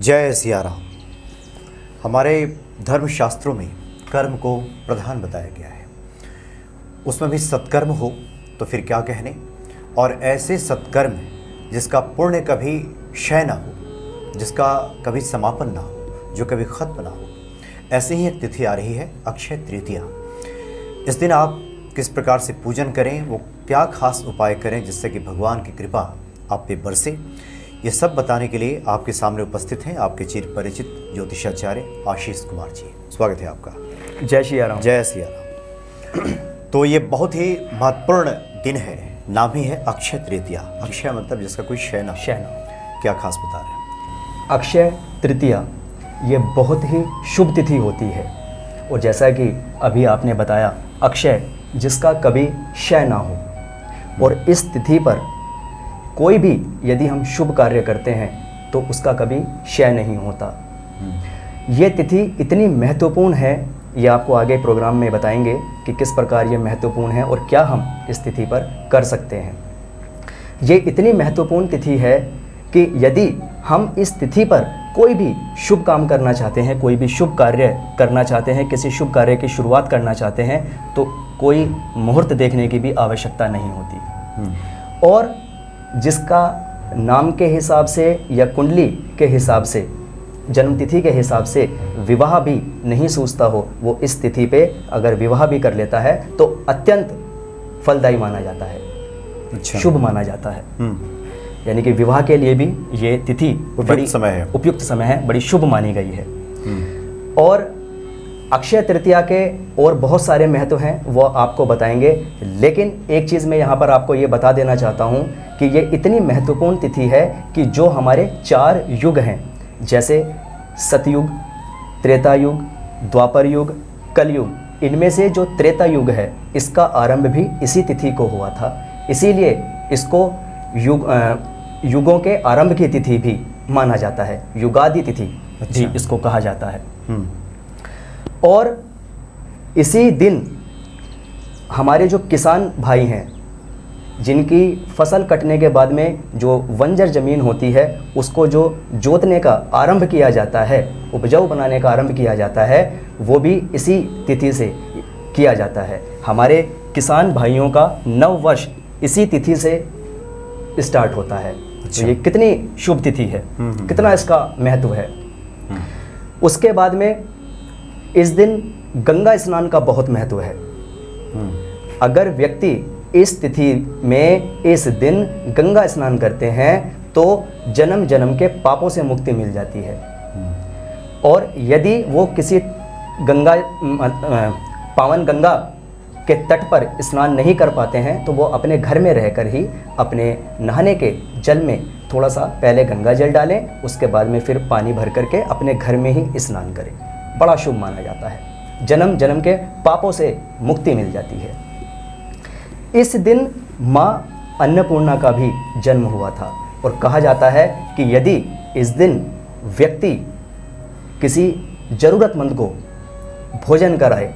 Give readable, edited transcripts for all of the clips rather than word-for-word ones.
जय सिया राम। हमारे धर्मशास्त्रों में कर्म को प्रधान बताया गया है, उसमें भी सत्कर्म हो तो फिर क्या कहने। और ऐसे सत्कर्म जिसका पुण्य कभी क्षय ना हो, जिसका कभी समापन ना हो, जो कभी खत्म ना हो, ऐसे ही एक तिथि आ रही है अक्षय तृतीया। इस दिन आप किस प्रकार से पूजन करें, वो क्या खास उपाय करें जिससे कि भगवान की कृपा आप पे बरसे, ये सब बताने के लिए आपके सामने उपस्थित हैं आपके चिर परिचित ज्योतिषाचार्य आशीष कुमार जी। स्वागत है आपका। जय सिया राम। जय सिया राम। तो ये बहुत ही महत्वपूर्ण दिन है, नाम ही है अक्षय तृतीया। अक्षय मतलब जिसका कोई क्षय ना। क्या खास बता रहे हैं? अक्षय तृतीया ये बहुत ही शुभ तिथि होती है, और जैसा कि अभी आपने बताया, अक्षय जिसका कभी क्षय ना हो, और इस तिथि पर कोई भी यदि हम शुभ कार्य करते हैं तो उसका कभी क्षय नहीं होता। ये तिथि इतनी महत्वपूर्ण है, ये आपको आगे प्रोग्राम में बताएंगे कि किस प्रकार ये महत्वपूर्ण है और क्या हम इस तिथि पर कर सकते हैं। ये इतनी महत्वपूर्ण तिथि है कि यदि हम इस तिथि पर कोई भी शुभ काम करना चाहते हैं, कोई भी शुभ कार्य करना चाहते हैं, किसी शुभ कार्य की शुरुआत करना चाहते हैं, तो कोई मुहूर्त देखने की भी आवश्यकता नहीं होती। और जिसका नाम के हिसाब से या कुंडली के हिसाब से, जन्मतिथि के हिसाब से विवाह भी नहीं सूझता हो, वो इस तिथि पे अगर विवाह भी कर लेता है तो अत्यंत फलदायी माना जाता है। अच्छा। शुभ माना जाता है। यानी कि विवाह के लिए भी ये तिथि उपयुक्त समय है, बड़ी शुभ मानी गई है। और अक्षय तृतीया के और बहुत सारे महत्व हैं, वो आपको बताएंगे। लेकिन एक चीज़ मैं यहाँ पर आपको ये बता देना चाहता हूँ कि ये इतनी महत्वपूर्ण तिथि है कि जो हमारे 4 युग हैं, जैसे सतयुग, त्रेता युग, द्वापर युग, कलयुग, इनमें से जो त्रेता युग है इसका आरंभ भी इसी तिथि को हुआ था। इसीलिए इसको युगों के आरंभ की तिथि भी माना जाता है, युगादि तिथि भी इसको कहा जाता है। और इसी दिन हमारे जो किसान भाई हैं, जिनकी फसल कटने के बाद में जो बंजर ज़मीन होती है उसको जो जोतने का आरंभ किया जाता है, उपजाऊ बनाने का आरंभ किया जाता है, वो भी इसी तिथि से किया जाता है। हमारे किसान भाइयों का नव वर्ष इसी तिथि से स्टार्ट होता है। तो ये कितनी शुभ तिथि है, कितना इसका महत्व है। उसके बाद में इस दिन गंगा स्नान का बहुत महत्व है। अगर व्यक्ति इस तिथि में इस दिन गंगा स्नान करते हैं तो जन्म जन्म के पापों से मुक्ति मिल जाती है। और यदि वो किसी पावन गंगा के तट पर स्नान नहीं कर पाते हैं तो वो अपने घर में रहकर ही अपने नहाने के जल में थोड़ा सा पहले गंगा जल डालें, उसके बाद में फिर पानी भर करके अपने घर में ही स्नान करें। बड़ा शुभ माना जाता है, जन्म जन्म के पापों से मुक्ति मिल जाती है। इस दिन माँ अन्नपूर्णा का भी जन्म हुआ था, और कहा जाता है कि यदि इस दिन व्यक्ति किसी ज़रूरतमंद को भोजन कराए,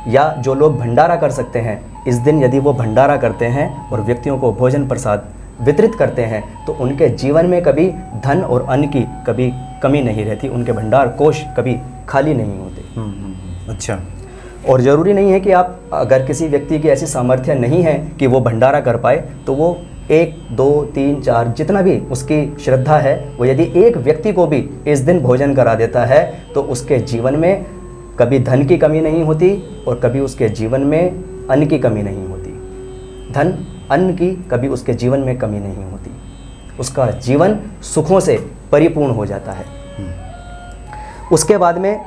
या जो लोग भंडारा कर सकते हैं, इस दिन यदि वो भंडारा करते हैं और व्यक्तियों को भोजन प्रसाद वितरित करते हैं तो उनके जीवन में कभी धन और अन्न की कभी कमी नहीं रहती, उनके भंडार कोष कभी खाली नहीं होते। अच्छा। और ज़रूरी नहीं है कि आप, अगर किसी व्यक्ति की ऐसी सामर्थ्य नहीं है कि वो भंडारा कर पाए, तो वो 1, 2, 3, 4 जितना भी उसकी श्रद्धा है, वो यदि एक व्यक्ति को भी इस दिन भोजन करा देता है तो उसके जीवन में कभी धन की कमी नहीं होती और कभी उसके जीवन में अन्न की कमी नहीं होती। धन अन्न की कभी उसके जीवन में कमी नहीं होती, उसका जीवन सुखों से परिपूर्ण हो जाता है। उसके बाद में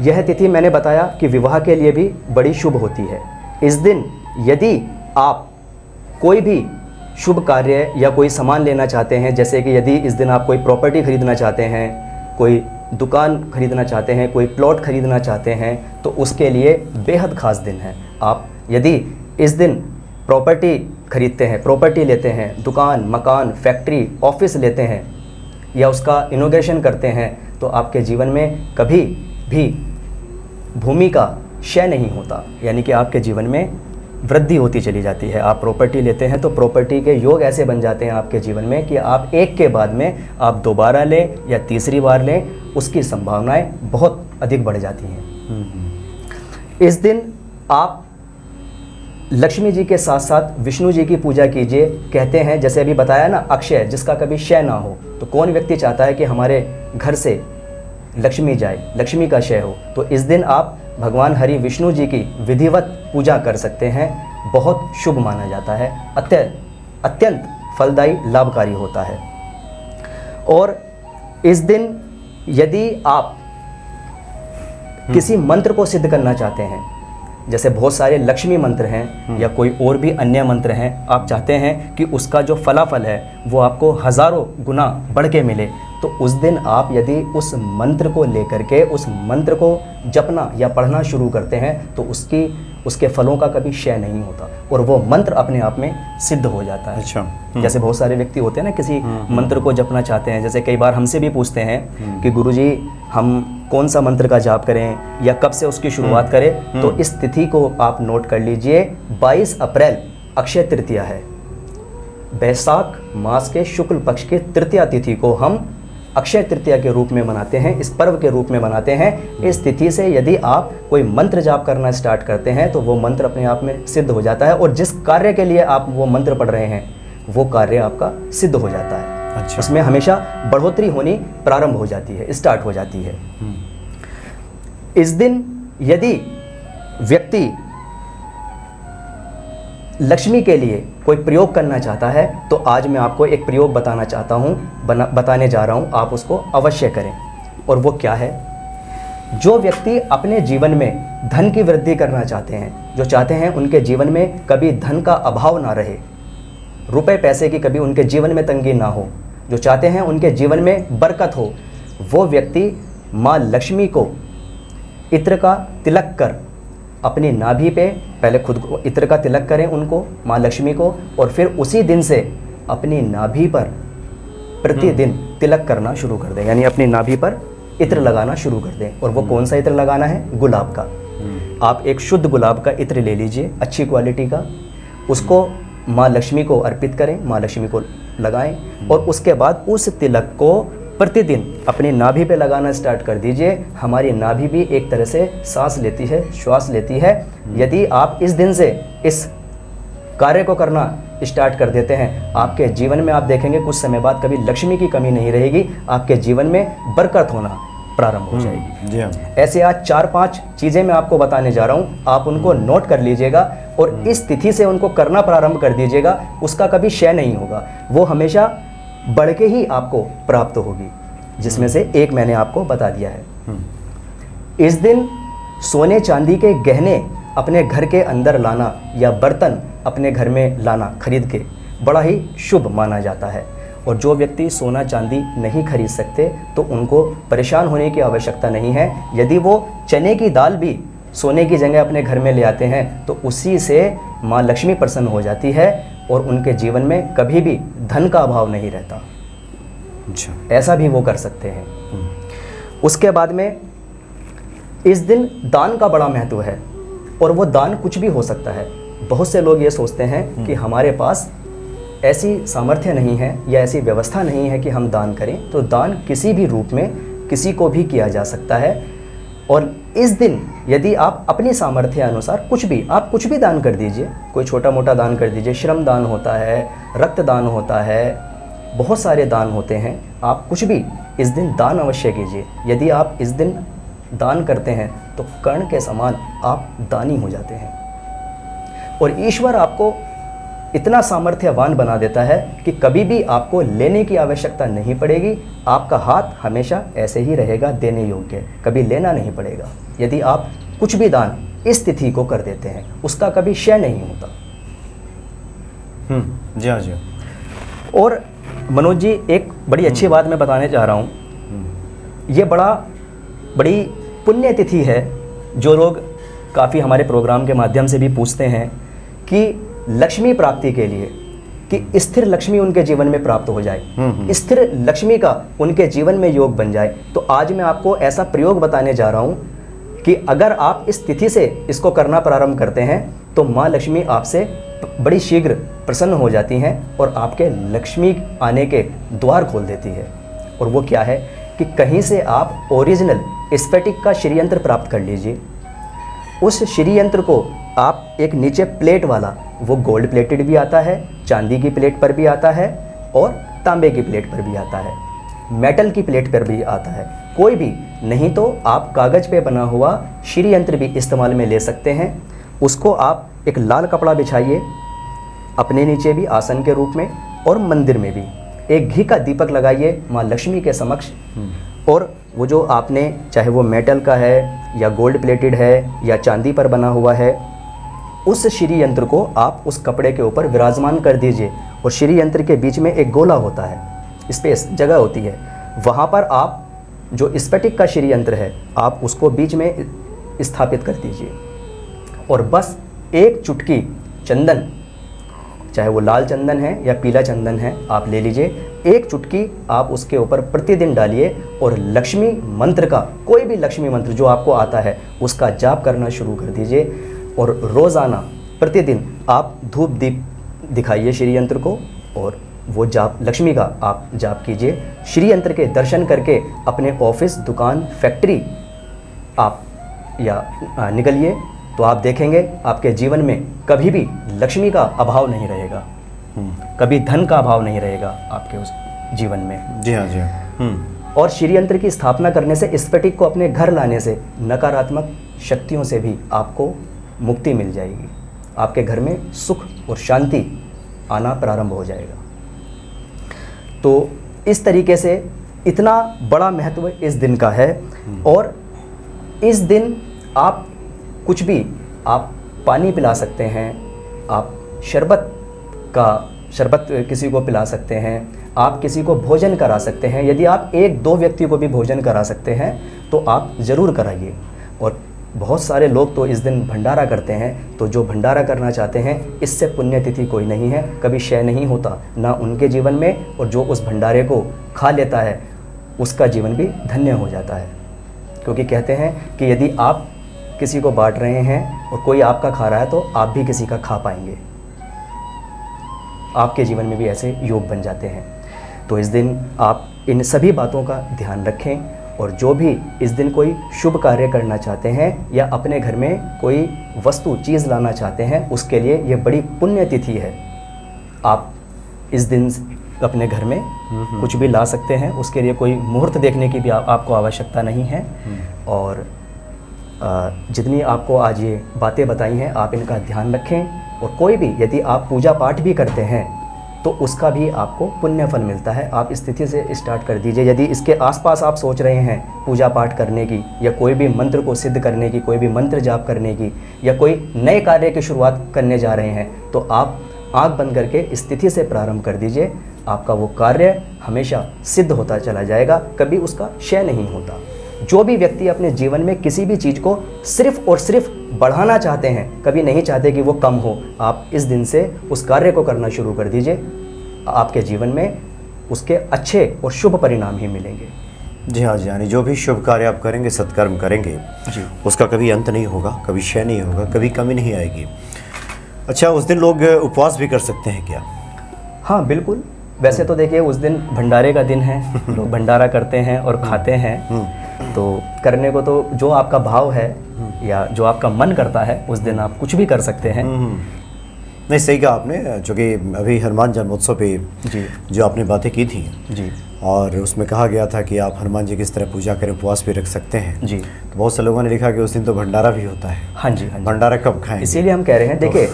यह तिथि मैंने बताया कि विवाह के लिए भी बड़ी शुभ होती है। इस दिन यदि आप कोई भी शुभ कार्य या कोई सामान लेना चाहते हैं, जैसे कि यदि इस दिन आप कोई प्रॉपर्टी खरीदना चाहते हैं, कोई दुकान खरीदना चाहते हैं, कोई प्लॉट खरीदना चाहते हैं, तो उसके लिए बेहद खास दिन है। आप यदि इस दिन प्रॉपर्टी खरीदते हैं, प्रॉपर्टी लेते हैं, दुकान, मकान, फैक्ट्री, ऑफिस लेते हैं या उसका इनॉग्रेशन करते हैं, तो आपके जीवन में कभी भी भूमि का क्षय नहीं होता, यानी कि आपके जीवन में वृद्धि होती चली जाती है। आप प्रॉपर्टी लेते हैं तो प्रॉपर्टी के योग ऐसे बन जाते हैं आपके जीवन में कि आप एक के बाद में आप दोबारा लें या तीसरी बार लें, उसकी संभावनाएं बहुत अधिक बढ़ जाती हैं। इस दिन आप लक्ष्मी जी के साथ साथ विष्णु जी की पूजा कीजिए। कहते हैं, जैसे अभी बताया ना, अक्षय, जिसका कभी क्षय ना हो। तो कौन व्यक्ति चाहता है कि हमारे घर से लक्ष्मी जाए, लक्ष्मी का क्षय हो? तो इस दिन आप भगवान हरि विष्णु जी की विधिवत पूजा कर सकते हैं। बहुत शुभ माना जाता है, अत्यंत फलदायी, लाभकारी होता है। और इस दिन यदि आप किसी मंत्र को सिद्ध करना चाहते हैं, जैसे बहुत सारे लक्ष्मी मंत्र हैं या कोई और भी अन्य मंत्र हैं, आप चाहते हैं कि उसका जो फलाफल है वो आपको हज़ारों गुना बढ़ के मिले, तो उस दिन आप यदि उस मंत्र को लेकर के उस मंत्र को जपना या पढ़ना शुरू करते हैं तो उसके फलों का कभी क्षय नहीं होता और वो मंत्र अपने आप में सिद्ध हो जाता है। अच्छा। जैसे बहुत सारे व्यक्ति होते हैं ना, किसी मंत्र को जपना चाहते हैं, जैसे कई बार हमसे भी पूछते हैं कि गुरुजी हम कौन सा मंत्र का जाप करें या कब से उसकी शुरुआत करें। तो इस तिथि को आप नोट कर लीजिए, 22 अप्रैल अक्षय तृतीया है। बैसाख मास के शुक्ल पक्ष के तृतीया तिथि को हम अक्षय तृतीया के रूप में मनाते हैं, इस पर्व के रूप में मनाते हैं। इस तिथि से यदि आप कोई मंत्र जाप करना स्टार्ट करते हैं तो वो मंत्र अपने आप में सिद्ध हो जाता है और जिस कार्य के लिए आप वो मंत्र पढ़ रहे हैं वो कार्य आपका सिद्ध हो जाता है। अच्छा। उसमें हमेशा बढ़ोतरी होनी प्रारंभ हो जाती है, स्टार्ट हो जाती है। इस दिन यदि व्यक्ति लक्ष्मी के लिए कोई प्रयोग करना चाहता है तो आज मैं आपको एक प्रयोग बताना चाहता हूँ, बताने जा रहा हूँ, आप उसको अवश्य करें। और वो क्या है? जो व्यक्ति अपने जीवन में धन की वृद्धि करना चाहते हैं, जो चाहते हैं उनके जीवन में कभी धन का अभाव ना रहे, रुपए पैसे की कभी उनके जीवन में तंगी ना हो, जो चाहते हैं उनके जीवन में बरकत हो, वो व्यक्ति माँ लक्ष्मी को इत्र का तिलक कर अपनी नाभि पे पहले खुद को इत्र का तिलक करें उनको, माँ लक्ष्मी को, और फिर उसी दिन से अपनी नाभि पर प्रतिदिन तिलक करना शुरू कर दें, यानी अपनी नाभि पर इत्र लगाना शुरू कर दें। और वो कौन सा इत्र लगाना है? गुलाब का। आप एक शुद्ध गुलाब का इत्र ले लीजिए, अच्छी क्वालिटी का, उसको माँ लक्ष्मी को अर्पित करें, माँ लक्ष्मी को लगाएं और उसके बाद उस तिलक को प्रतिदिन अपनी नाभि पे लगाना स्टार्ट कर दीजिए। हमारी नाभि भी एक तरह से सांस लेती है, श्वास लेती है। यदि आप इस दिन से इस कार्य को करना स्टार्ट कर देते हैं, आपके जीवन में आप देखेंगे कुछ समय बाद कभी लक्ष्मी की कमी नहीं रहेगी, आपके जीवन में बरकत होना प्रारंभ हो जाएगी। जी हाँ। ऐसे आज 4-5 चीज़ें मैं आपको बताने जा रहा हूँ, आप उनको नोट कर लीजिएगा और इस तिथि से उनको करना प्रारंभ कर दीजिएगा। उसका कभी क्षय नहीं होगा, वो हमेशा बढ़ के ही आपको प्राप्त होगी, जिसमें से एक मैंने आपको बता दिया है। इस दिन सोने चांदी के गहने अपने घर के अंदर लाना या बर्तन अपने घर में लाना खरीद के बड़ा ही शुभ माना जाता है। और जो व्यक्ति सोना चांदी नहीं खरीद सकते तो उनको परेशान होने की आवश्यकता नहीं है। यदि वो चने की दाल भी सोने की जगह अपने घर में ले आते हैं तो उसी से माँ लक्ष्मी प्रसन्न हो जाती है और उनके जीवन में कभी भी धन का अभाव नहीं रहता। अच्छा। ऐसा भी वो कर सकते हैं। उसके बाद में इस दिन दान का बड़ा महत्व है और वो दान कुछ भी हो सकता है। बहुत से लोग ये सोचते हैं कि हमारे पास ऐसी सामर्थ्य नहीं है या ऐसी व्यवस्था नहीं है कि हम दान करें, तो दान किसी भी रूप में किसी को भी किया जा सकता है। और इस दिन यदि आप अपनी सामर्थ्य अनुसार आप कुछ भी दान कर दीजिए, कोई छोटा मोटा दान कर दीजिए। श्रम दान होता है, रक्त दान होता है, बहुत सारे दान होते हैं। आप कुछ भी इस दिन दान अवश्य कीजिए। यदि आप इस दिन दान करते हैं तो कर्ण के समान आप दानी हो जाते हैं और ईश्वर आपको इतना सामर्थ्यवान बना देता है कि कभी भी आपको लेने की आवश्यकता नहीं पड़ेगी। आपका हाथ हमेशा ऐसे ही रहेगा देने योग्य, कभी लेना नहीं पड़ेगा। यदि आप कुछ भी दान इस तिथि को कर देते हैं, उसका कभी क्षय नहीं होता। जी हाँ, जी हाँ। और मनोज जी, एक बड़ी अच्छी बात मैं बताने जा रहा हूँ। ये बड़ी पुण्य तिथि है। जो लोग काफ़ी हमारे प्रोग्राम के माध्यम से भी पूछते हैं कि लक्ष्मी प्राप्ति के लिए, कि स्थिर लक्ष्मी उनके जीवन में प्राप्त हो जाए, स्थिर लक्ष्मी का उनके जीवन में योग बन जाए, तो आज मैं आपको ऐसा प्रयोग बताने जा रहा हूँ कि अगर आप इस तिथि से इसको करना प्रारंभ करते हैं तो माँ लक्ष्मी आपसे बड़ी शीघ्र प्रसन्न हो जाती हैं और आपके लक्ष्मी आने के द्वार खोल देती है। और वो क्या है कि कहीं से आप ओरिजिनल स्फटिक का श्री यंत्र प्राप्त कर लीजिए। उस श्री यंत्र को आप एक नीचे प्लेट वाला, वो गोल्ड प्लेटेड भी आता है, चांदी की प्लेट पर भी आता है और तांबे की प्लेट पर भी आता है, मेटल की प्लेट पर भी आता है, कोई भी नहीं तो आप कागज़ पे बना हुआ श्री यंत्र भी इस्तेमाल में ले सकते हैं। उसको आप एक लाल कपड़ा बिछाइए अपने नीचे भी आसन के रूप में, और मंदिर में भी एक घी का दीपक लगाइए माँ लक्ष्मी के समक्ष। और वो जो आपने, चाहे वो मेटल का है या गोल्ड प्लेटेड है या चांदी पर बना हुआ है, उस श्री यंत्र को आप उस कपड़े के ऊपर विराजमान कर दीजिए। और श्री यंत्र के बीच में एक गोला होता है, स्पेस जगह होती है, वहाँ पर आप जो स्फटिक का श्री यंत्र है आप उसको बीच में स्थापित कर दीजिए। और बस एक चुटकी चंदन, चाहे वो लाल चंदन है या पीला चंदन है, आप ले लीजिए, एक चुटकी आप उसके ऊपर प्रतिदिन डालिए और लक्ष्मी मंत्र का, कोई भी लक्ष्मी मंत्र जो आपको आता है उसका जाप करना शुरू कर दीजिए। और रोज़ाना प्रतिदिन आप धूप दीप दिखाइए श्री यंत्र को, और वो जाप लक्ष्मी का आप जाप कीजिए। श्री यंत्र के दर्शन करके अपने ऑफिस, दुकान, फैक्ट्री आप या निकलिए, तो आप देखेंगे आपके जीवन में कभी भी लक्ष्मी का अभाव नहीं रहेगा, कभी धन का अभाव नहीं रहेगा आपके उस जीवन में। जी हाँ, जी हाँ। और श्री यंत्र की स्थापना करने से, स्फटिक को अपने घर लाने से नकारात्मक शक्तियों से भी आपको मुक्ति मिल जाएगी। आपके घर में सुख और शांति आना प्रारंभ हो जाएगा। तो इस तरीके से इतना बड़ा महत्व इस दिन का है। और इस दिन आप कुछ भी, आप पानी पिला सकते हैं, आप शरबत किसी को पिला सकते हैं, आप किसी को भोजन करा सकते हैं। यदि आप एक दो व्यक्ति को भी भोजन करा सकते हैं तो आप ज़रूर कराइए। और बहुत सारे लोग तो इस दिन भंडारा करते हैं, तो जो भंडारा करना चाहते हैं, इससे पुण्यतिथि कोई नहीं है, कभी क्षय नहीं होता ना उनके जीवन में, और जो उस भंडारे को खा लेता है उसका जीवन भी धन्य हो जाता है। क्योंकि कहते हैं कि यदि आप किसी को बांट रहे हैं और कोई आपका खा रहा है तो आप भी किसी का खा पाएंगे, आपके जीवन में भी ऐसे योग बन जाते हैं। तो इस दिन आप इन सभी बातों का ध्यान रखें। और जो भी इस दिन कोई शुभ कार्य करना चाहते हैं या अपने घर में कोई वस्तु, चीज़ लाना चाहते हैं, उसके लिए ये बड़ी पुण्य तिथि है। आप इस दिन अपने घर में कुछ भी ला सकते हैं, उसके लिए कोई मुहूर्त देखने की भी आपको आवश्यकता नहीं है। और जितनी आपको आज ये बातें बताई हैं आप इनका ध्यान रखें। और कोई भी, यदि आप पूजा पाठ भी करते हैं तो उसका भी आपको पुण्य फल मिलता है। आप इस तिथि से स्टार्ट कर दीजिए। यदि इसके आसपास आप सोच रहे हैं पूजा पाठ करने की, या कोई भी मंत्र को सिद्ध करने की, कोई भी मंत्र जाप करने की, या कोई नए कार्य की शुरुआत करने जा रहे हैं, तो आप आँख बंद करके इस तिथि से प्रारंभ कर दीजिए। आपका वो कार्य हमेशा सिद्ध होता चला जाएगा, कभी उसका क्षय नहीं होता। जो भी व्यक्ति अपने जीवन में किसी भी चीज़ को सिर्फ और सिर्फ बढ़ाना चाहते हैं, कभी नहीं चाहते कि वो कम हो, आप इस दिन से उस कार्य को करना शुरू कर दीजिए। आपके जीवन में उसके अच्छे और शुभ परिणाम ही मिलेंगे। जी हाँ, जी हाँ। जो भी शुभ कार्य आप करेंगे, सत्कर्म करेंगे जी, उसका कभी अंत नहीं होगा, कभी क्षय नहीं होगा, कभी कमी नहीं आएगी। अच्छा, उस दिन लोग उपवास भी कर सकते हैं क्या? हाँ बिल्कुल। वैसे तो देखिए उस दिन भंडारे का दिन है, लोग भंडारा करते हैं और खाते हैं। तो करने को तो जो आपका भाव है या जो आपका मन करता है उस दिन आप कुछ भी कर सकते हैं। नहीं, सही कहा आपने। चूँकि अभी हनुमान जन्मोत्सव पे जी जो आपने बातें की थी जी, और उसमें कहा गया था कि आप हनुमान जी किस तरह पूजा करें, उपवास भी रख सकते हैं जी, तो बहुत से लोगों ने लिखा कि उस दिन तो भंडारा भी होता है। हाँ जी, हाँ जी। भंडारा कब खाएं? इसीलिए हम कह रहे हैं, देखिए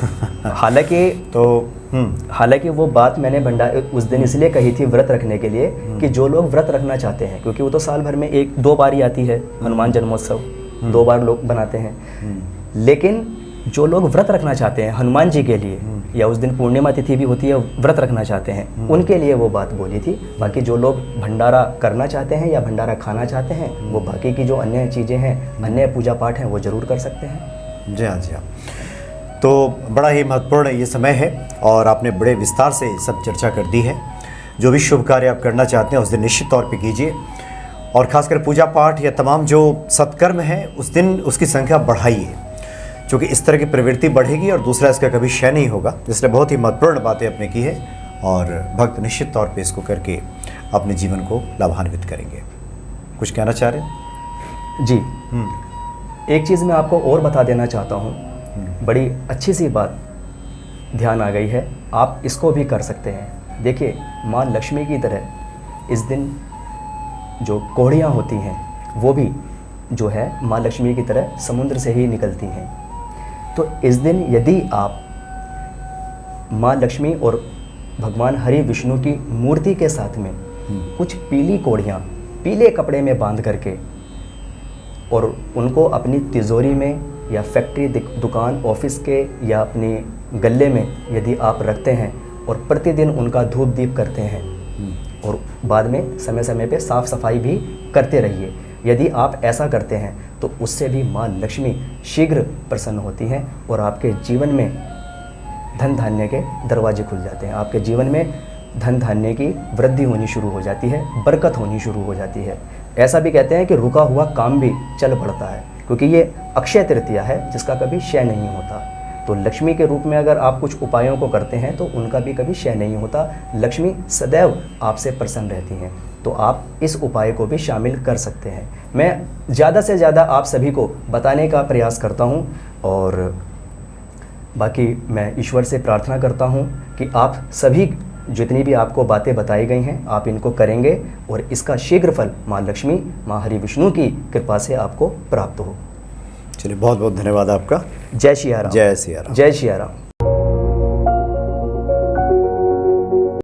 हालांकि वो बात मैंने भंडारे उस दिन इसलिए कही थी व्रत रखने के लिए कि जो लोग व्रत रखना चाहते हैं, क्योंकि वो तो साल भर में एक दो बार ही आती है हनुमान जन्मोत्सव, 2 बार लोग बनाते हैं। लेकिन जो लोग व्रत रखना चाहते हैं हनुमान जी के लिए, या उस दिन पूर्णिमा तिथि भी होती है, व्रत रखना चाहते हैं, उनके लिए वो बात बोली थी। बाकी जो लोग भंडारा करना चाहते हैं या भंडारा खाना चाहते हैं, वो बाकी की जो अन्य चीज़ें हैं, अन्य पूजा पाठ हैं, वो ज़रूर कर सकते हैं। जी हाँ, जी हाँ। तो बड़ा ही महत्वपूर्ण ये समय है और आपने बड़े विस्तार से सब चर्चा कर दी है। जो भी शुभ कार्य आप करना चाहते हैं उस दिन निश्चित तौर पे कीजिए, और ख़ासकर पूजा पाठ या तमाम जो सत्कर्म है उस दिन उसकी संख्या बढ़ाइए। चूँकि इस तरह की प्रवृत्ति बढ़ेगी और दूसरा इसका कभी क्षय नहीं होगा, इसलिए बहुत ही महत्वपूर्ण बातें आपने की है और भक्त निश्चित तौर पे इसको करके अपने जीवन को लाभान्वित करेंगे। कुछ कहना चाह रहे हैं? जी, एक चीज़ मैं आपको और बता देना चाहता हूँ, बड़ी अच्छी सी बात ध्यान आ गई है, आप इसको भी कर सकते हैं। देखिए, माँ लक्ष्मी की तरह इस दिन जो कोढ़ियाँ होती हैं वो भी जो है माँ लक्ष्मी की तरह समुद्र से ही निकलती हैं। तो इस दिन यदि आप माँ लक्ष्मी और भगवान हरि विष्णु की मूर्ति के साथ में कुछ पीली कोढ़ियाँ पीले कपड़े में बांध करके और उनको अपनी तिजोरी में या फैक्ट्री, दुकान, ऑफिस के या अपने गले में यदि आप रखते हैं और प्रतिदिन उनका धूप दीप करते हैं और बाद में समय समय पे साफ़ सफाई भी करते रहिए, यदि आप ऐसा करते हैं तो उससे भी माँ लक्ष्मी शीघ्र प्रसन्न होती हैं और आपके जीवन में धन धान्य के दरवाजे खुल जाते हैं। आपके जीवन में धन धान्य की वृद्धि होनी शुरू हो जाती है, बरकत होनी शुरू हो जाती है। ऐसा भी कहते हैं कि रुका हुआ काम भी चल पड़ता है, क्योंकि ये अक्षय तृतीया है जिसका कभी क्षय नहीं होता। तो लक्ष्मी के रूप में अगर आप कुछ उपायों को करते हैं तो उनका भी कभी क्षय नहीं होता। लक्ष्मी सदैव आपसे प्रसन्न रहती हैं, तो आप इस उपाय को भी शामिल कर सकते हैं। मैं ज़्यादा से ज़्यादा आप सभी को बताने का प्रयास करता हूँ और बाकी मैं ईश्वर से प्रार्थना करता हूँ कि आप सभी जितनी भी आपको बातें बताई गई हैं आप इनको करेंगे और इसका शीघ्र फल माँ लक्ष्मी, माँ हरि विष्णु की कृपा से आपको प्राप्त हो। चलिए, बहुत बहुत धन्यवाद आपका। जय सिया राम। जय सिया राम। जय सिया राम।